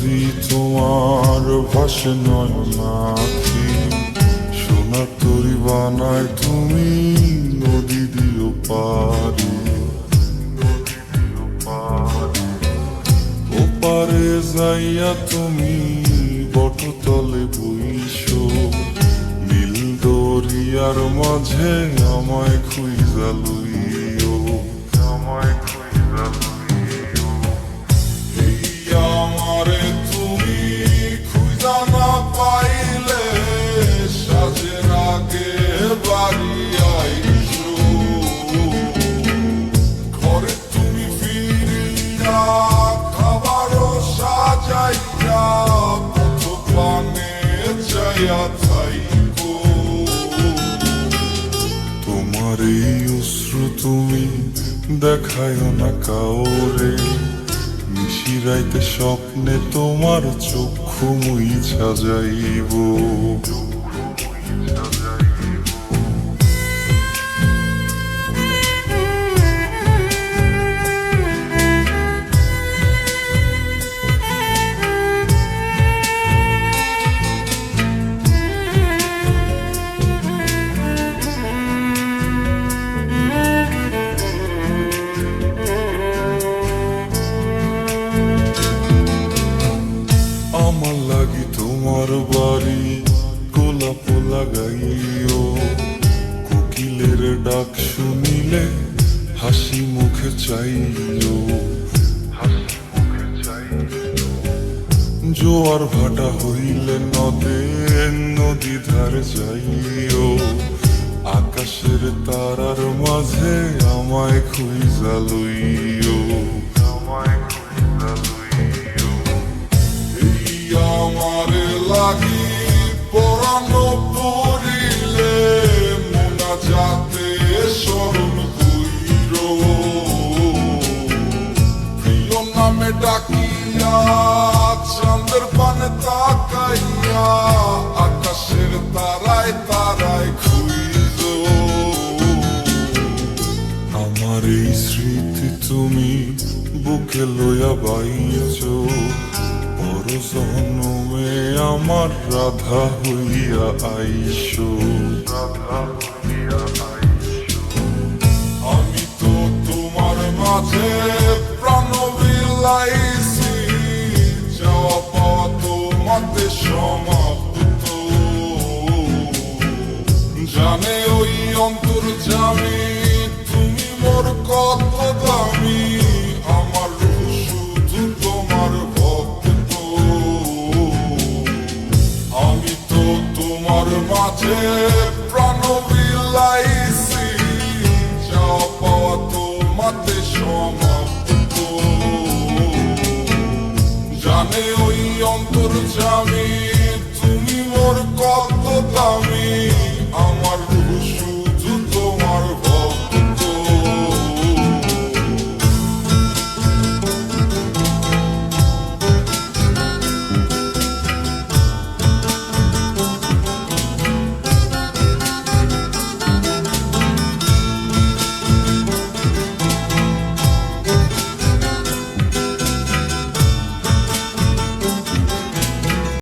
ছবি তোমার ভাসে নয়নাখি, সোনার তরি বানায় তুমি নদী দিও পারি। ওপারে যাইয়া তুমি বটতলে বইসো, নীল দরিয়ার মাঝে আমায় খুঁজা লইও, আমায় খুঁজা লইও। এই আমারে তুমি খুঁজা না পাইলে সাজের আগে বাড়ি আইসো, ঘরে তুমি ফিরিয়া খাবারও সাজাইয়া পথ পানে চাইয়া থাইকো। তোমার এই অশ্রু তুমি দেখায় না কাউরে, নিশিরাইতে স্বপ্নে তোমার চক্ষু মুইছা যাইব। আমার লাগি তোমার বাড়ি গোলাপ লাগাইও, কোকিলের ডাক শুনিলে হাসি মুখে চাইও। জোয়ার ভাটা হইলে নদে নদী ধারে যাইও, আকাশের তারার মাঝে আমায় খুঁজা লইও, আমায় খুঁজা লইও। আমারে লাগি পরানো পড়িলে মোনা যাতে স্মরণ কইর, প্রিয় নামে ডাকিয়া চাঁদের পানে তাকাইয়া আকাশের তারায় তারায় খুঁজ। আমার এই স্মৃতি তুমি বুকে লইয়া বাইছ, জনমে আমার রাধা হইয়া আইসো, রাধা হইয়া আইসো। আমি তো তোমার মাঝে প্রাণ বিলাইছি, যাওয়া পাওয়া তোমাতে সমাপ্ত। জানে ওই অন্তর্যামী তুমি মোর কত দামি, আমার শুধু তোমার তোমার মাঝে প্রাণ বিলাইছি, যাওয়া পাওয়া তোমাতে সমাপ্ত। জানে ওই অন্তর্যামী তুমি মোর কত দামি, আমার শুধু তোমার ভক্ত।